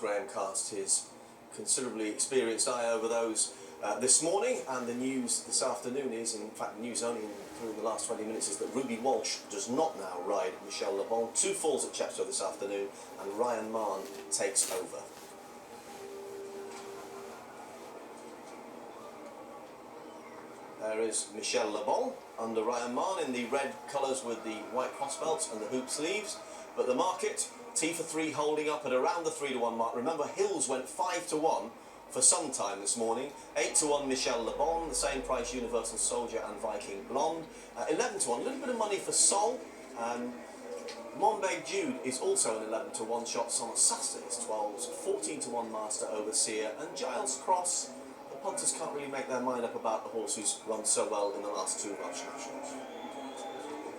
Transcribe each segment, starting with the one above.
Graham cast his considerably experienced eye over those this morning, and the news this afternoon is, in fact the news only through the last 20 minutes, is that Ruby Walsh does not now ride Michel Le Bon. 2 falls at Chepstow this afternoon, and Ryan Mahon takes over. There is Michel Le Bon under Ryan Mahon in the red colours with the white cross belts and the hoop sleeves. But the market, T for 3 holding up at around the 3-1 mark. Remember, Hills went 5-1 for some time this morning. 8-1 Michel Le Bon, the same price Universal Soldier and Viking Blonde. 11-1, a little bit of money for Sol. Monbeg Jude is also an 11-1 shot. Sona Sasta is 12s, 14-1 Master Overseer, and Giles Cross. The punters can't really make their mind up about the horse who's run so well in the last 2 Welsh Nationals.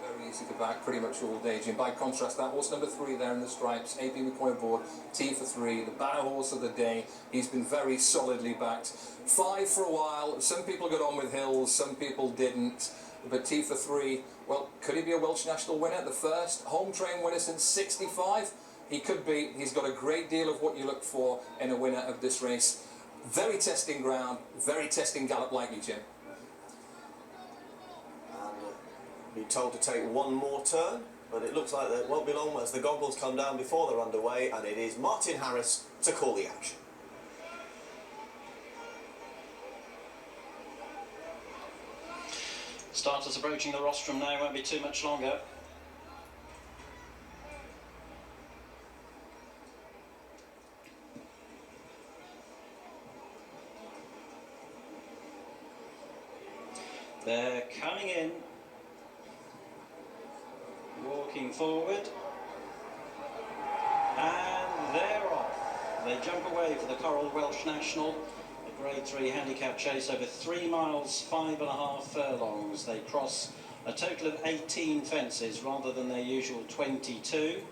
Very easy to back pretty much all day, Jim. By contrast, that horse number 3 there in the stripes, AP McCoy aboard, T for 3, the banner horse of the day. He's been very solidly backed. 5 for a while. Some people got on with Hills, some people didn't. But T for 3, well, could he be a Welsh National winner? The first home train winner since '65? He could be. He's got a great deal of what you look for in a winner of this race. Very testing ground, very testing gallop likely, Jim. And be told to take one more turn, but it looks like there won't be long as the goggles come down before they're underway, and it is Martin Harris to call the action. Starters approaching the rostrum now, won't be too much longer. They're coming in, walking forward, and they're off. They jump away for the Coral Welsh National, a Grade 3 handicap chase over 3 miles, 5.5 furlongs. They cross a total of 18 fences rather than their usual 22.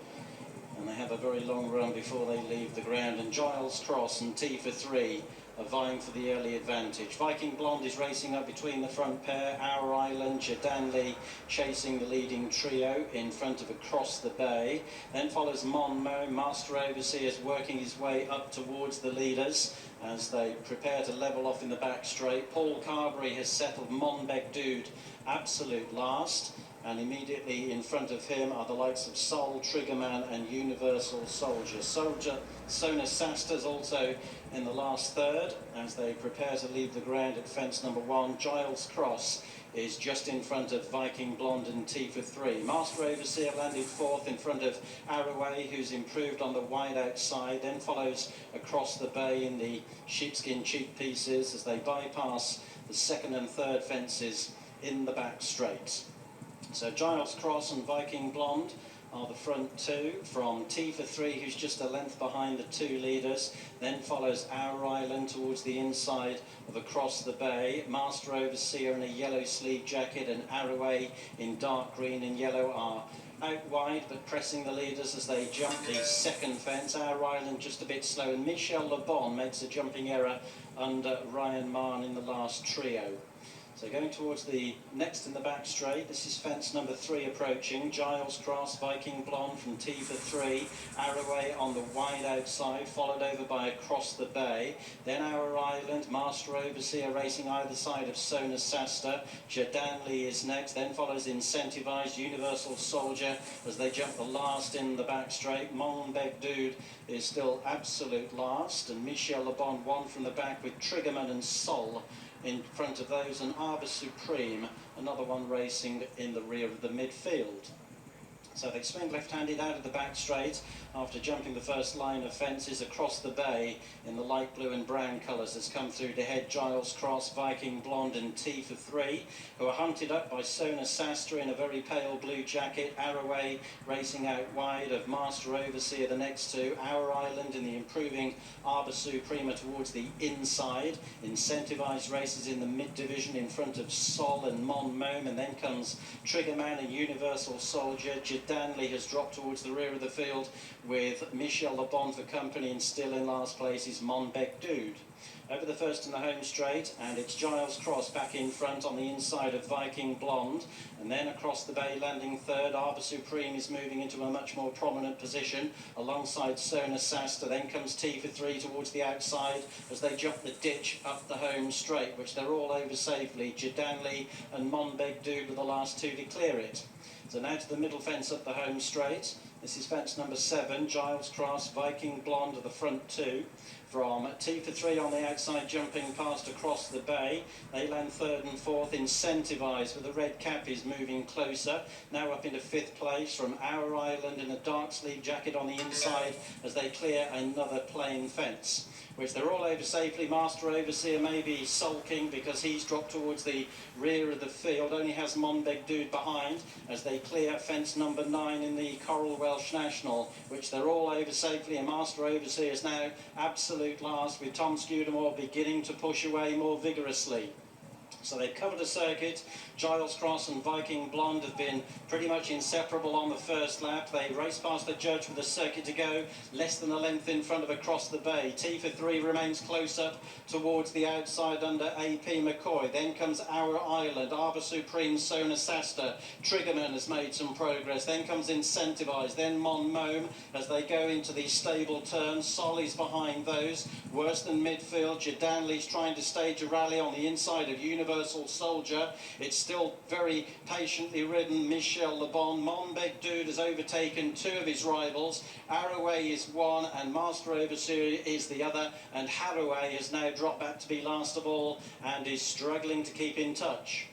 And they have a very long run before they leave the ground. And Giles Cross and T for 3 are vying for the early advantage. Viking Blonde is racing up between the front pair. Our Island, Jadanley chasing the leading trio in front of Across the Bay. Then follows Monmo, Master Overseers working his way up towards the leaders as they prepare to level off in the back straight. Paul Carberry has settled Monbeg Dude absolute last. And immediately in front of him are the likes of Sol, Triggerman and Universal Soldier. Sona Sasta's also in the last third as they prepare to leave the ground at fence number 1. Giles Cross is just in front of Viking Blonde and T for 3. Master Overseer landed 4th in front of Arroway, who's improved on the wide outside. Then follows Across the Bay in the sheepskin cheek pieces as they bypass the 2nd and 3rd fences in the back straight. So Giles Cross and Viking Blonde are the front 2, from T for 3, who's just a length behind the 2 leaders. Then follows Our Island towards the inside of Across the Bay. Master Overseer in a yellow sleeve jacket and Arroway in dark green and yellow are out wide but pressing the leaders as they jump the 2nd fence. Our Island just a bit slow, and Michel Le Bon makes a jumping error under Ryan Mahon in the last trio. So going towards the next in the back straight, this is fence number 3 approaching. Giles Cross, Viking Blonde from T for 3. Arroway on the wide outside, followed over by Across the Bay. Then Our Island, Master Overseer racing either side of Sona Sasta. Jadanley is next, then follows Incentivized, Universal Soldier as they jump the last in the back straight. Monbeg Dude is still absolute last, and Michel Le Bon 1 from the back with Triggerman and Sol in front of those, and Arbor Supreme, another one racing in the rear of the midfield. So they swing left-handed out of the back straight after jumping the first line of fences. Across the Bay in the light blue and brown colours has come through to head Giles Cross, Viking Blonde and T for 3, who are hunted up by Sona Sasta in a very pale blue jacket. Arroway racing out wide of Master Overseer the next 2. Our Island in the improving Arbor Suprema towards the inside. Incentivized races in the mid-division in front of Sol and Mon Mome, and then comes Triggerman and Universal Soldier. Jadanley has dropped towards the rear of the field with Michel Le Bon for company, and still in last place is Monbeg Dude. Over the first in the home straight, and it's Giles Cross back in front on the inside of Viking Blonde, and then Across the Bay landing 3rd. Arbor Supreme is moving into a much more prominent position alongside Sona Sasta. Then comes T for 3 towards the outside as they jump the ditch up the home straight, which they're all over safely. Jidanli and Monbeg Dude were the last two to clear it. So now to the middle fence up the home straight. This is fence number 7, Giles Cross, Viking Blonde are the front two. From T for 3 on the outside, jumping past across the bay. They land 3rd and 4th, Incentivised with the red cap is moving closer. Now up into 5th place from Our Island in a dark sleeve jacket on the inside as they clear another plain fence, which they're all over safely. Master Overseer may be sulking because he's dropped towards the rear of the field, only has Monbeg Dude behind as they clear fence number 9 in the Coral Welsh National, which they're all over safely, and Master Overseer is now absolute last, with Tom Scudamore beginning to push away more vigorously. So they've covered a circuit. Giles Cross and Viking Blonde have been pretty much inseparable on the first lap. They race past the judge with a circuit to go, less than a length in front of Across the Bay. T for 3 remains close up towards the outside under AP McCoy. Then comes Our Island, Arbor Supreme, Sona Sasta. Triggerman has made some progress. Then comes Incentivised. Then Mon Mome as they go into the stable turn. Solly's behind those. Worse than midfield. Jidanli's trying to stage a rally on the inside of Universal Soldier. It's still very patiently ridden. Michel Le Bon. Monbeg Dude has overtaken two of his rivals. Arroway is one and Master Overseer is the other, and Harroway has now dropped back to be last of all and is struggling to keep in touch.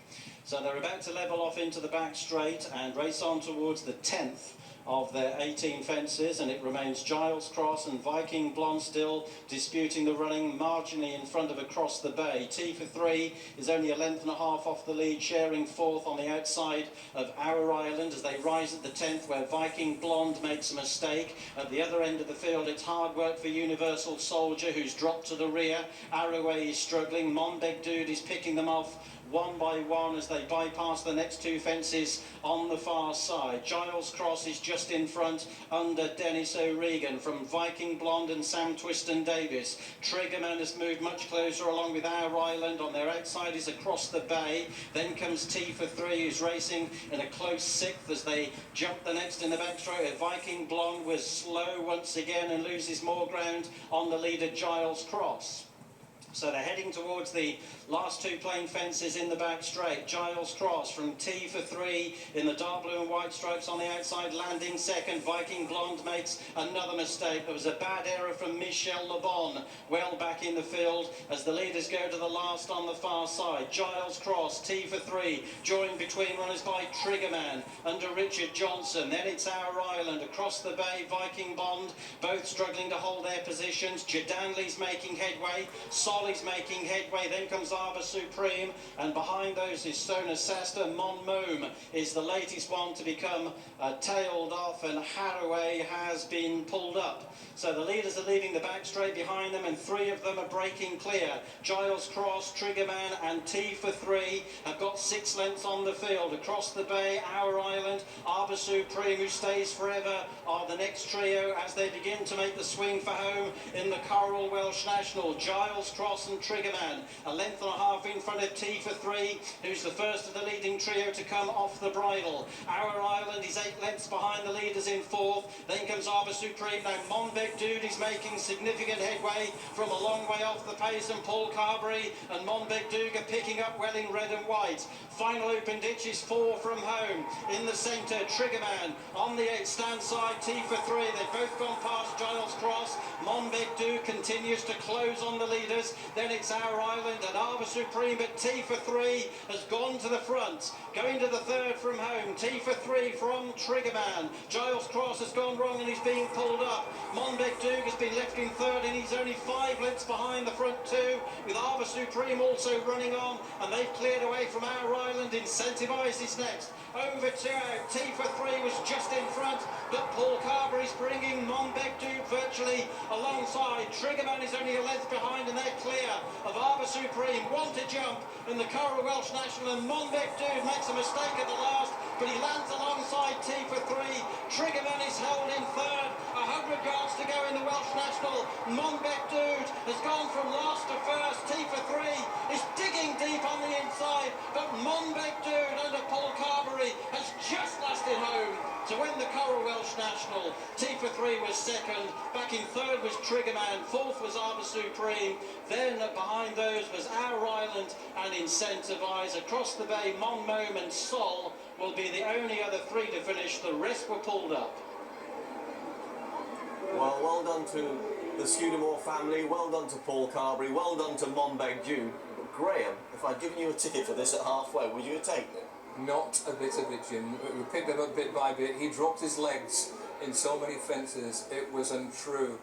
So they're about to level off into the back straight and race on towards the 10th of their 18 fences, and it remains Giles Cross and Viking Blonde still disputing the running, marginally in front of Across the Bay. T for 3 is only a length and a half off the lead, sharing 4th on the outside of Our Island as they rise at the 10th, where Viking Blonde makes a mistake. At the other end of the field, it's hard work for Universal Soldier, who's dropped to the rear. Arroway is struggling. Monbeg Dude is picking them off one by one as they bypass the next two fences on the far side. Giles Cross is just in front under Dennis O'Regan from Viking Blonde and Sam Twiston Davis. Triggerman has moved much closer along with Our Island. On their outside is Across the Bay. Then comes T for 3, who's racing in a close 6th as they jump the next in the backstroke. Viking Blonde was slow once again and loses more ground on the leader Giles Cross. So they're heading towards the last two plain fences in the back straight. Giles Cross from T for 3 in the dark blue and white stripes on the outside, landing second. Viking Blonde makes another mistake. There was a bad error from Michel Le Bon, well back in the field as the leaders go to the last on the far side. Giles Cross, T for 3, joined between runners by Triggerman under Richard Johnson. Then it's Our Island, Across the Bay, Viking Blonde, both struggling to hold their positions. Jidanli's making headway. Solly's making headway. Then comes Arbor Supreme, and behind those is Sona Sasta. Mon Mome is the latest one to become tailed off, and Harroway has been pulled up. So the leaders are leaving the back straight behind them, and 3 of them are breaking clear. Giles Cross, Triggerman and T for 3 have got 6 lengths on the field. Across the Bay, Our Island, Arbor Supreme, who stays forever, are the next trio as they begin to make the swing for home in the Coral Welsh National. Giles Cross and Triggerman, a length and a half in front of T for 3, who's the first of the leading trio to come off the bridle. Our Island is 8 lengths behind the leaders in 4th. Then comes Arbor Supreme. Now Monbeg Dude is making significant headway from a long way off the pace, and Paul Carberry and Monbeg Dude are picking up well in red and white. Final open ditch is 4 from home. In the centre, Triggerman. On the stand side, T for 3. They've both gone past Giles Cross. Monbeg Dude continues to close on the leaders. Then it's Our Island and Arbor Supreme, but T for 3 has gone to the front. Going to the 3rd from home, T for 3 from Triggerman. Giles Cross has gone wrong and he's being pulled up. Monbeg Dude has been left in 3rd and he's only 5 lengths behind the front two, with Arbor Supreme also running on, and they've cleared away from Our Island. Incentivised is next. Over 2 out. T for 3 was just in front, but Paul Carberry's bringing Monbeg Dude virtually alongside. Triggerman is only a length behind and they're clear of Arbor Supreme. One to jump in the Coral Welsh National, and Monbeg Dude makes a mistake at the last, but he lands alongside T for 3. Triggerman is held in 3rd. 100 yards to go in the Welsh National. Monbeg Dude has gone from last to first. T for 3 is digging deep on the inside, but Monbeg Dude under Paul Carberry has just lasted home to win the Coral Welsh National. T for 3 was second. Back in third was Triggerman. Fourth was Arbor Supreme. Then behind those was Our Island and Incentivize. Across the bay, Mon Mome and Sol will be the only other 3 to finish. The rest were pulled up. Well done to the Scudamore family, well done to Paul Carberry, well done to Monbeg Jude. But Graham, if I'd given you a ticket for this at halfway, would you have taken it? Not a bit of it, Jim. We picked it up bit by bit. He dropped his legs in so many fences, it was untrue.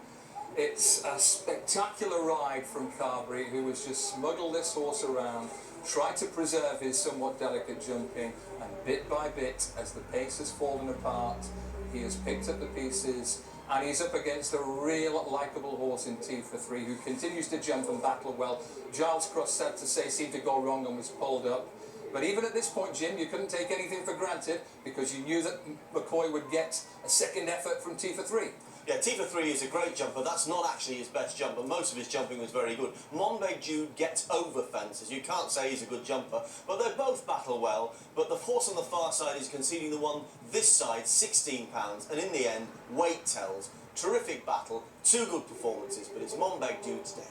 It's a spectacular ride from Carberry, who has just smuggled this horse around, tried to preserve his somewhat delicate jumping, and bit by bit, as the pace has fallen apart, he has picked up the pieces, and he's up against a real likeable horse in T for 3, who continues to jump and battle well. Giles Cross, sad to say, seemed to go wrong and was pulled up. But even at this point, Jim, you couldn't take anything for granted, because you knew that McCoy would get a second effort from T for 3. Yeah, T for 3 is a great jumper. That's not actually his best jumper. Most of his jumping was very good. Monbeg Jude gets over fences. You can't say he's a good jumper, but they both battle well. But the horse on the far side is conceding the one this side, £16, and in the end, weight tells. Terrific battle, 2 good performances, but it's Monbeg Jude's day.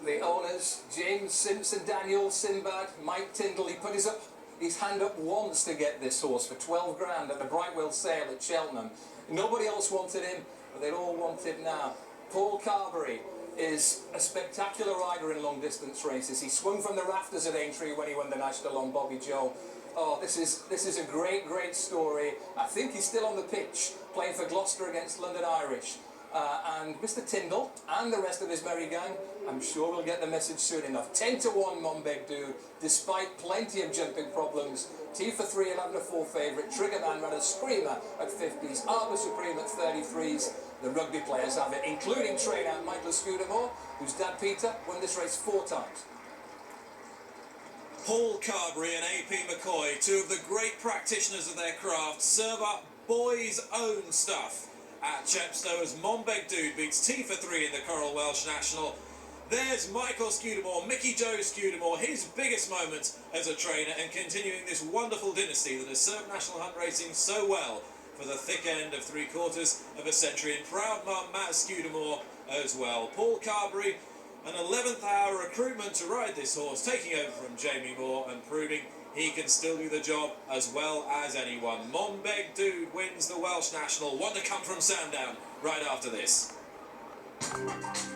The owners, James Simpson, Daniel Sinbad, Mike Tyndall, he put his hand up once to get this horse for 12 grand at the Brightwell sale at Cheltenham. Nobody else wanted him, but they all want him now. Paul Carberry is a spectacular rider in long distance races. He swung from the rafters at Aintree when he won the National on Bobby Joe. Oh, this is a great story. I think he's still on the pitch, playing for Gloucester against London Irish. And Mr. Tyndall and the rest of his merry gang, I'm sure we'll get the message soon enough. 10-1 Monbeg Dude, despite plenty of jumping problems. T for 3, 11-4 favourite. Triggerman ran a screamer at 50s. Arbor Supreme at 33s. The rugby players have it, including trainer Michael Scudamore, whose dad Peter won this race 4 times. Paul Carberry and AP McCoy, 2 of the great practitioners of their craft, serve up boys' own stuff at Chepstow as Monbeg Dude beats T for 3 in the Coral Welsh National. There's Michael Scudamore, Mickey Joe Scudamore, his biggest moment as a trainer, and continuing this wonderful dynasty that has served National Hunt Racing so well for the thick end of 3/4 of a century, and proud mum Matt Scudamore as well. Paul Carberry, an 11th hour recruitment to ride this horse, taking over from Jamie Moore and proving he can still do the job as well as anyone. Monbeg Dude wins the Welsh National. One to come from Sandown right after this.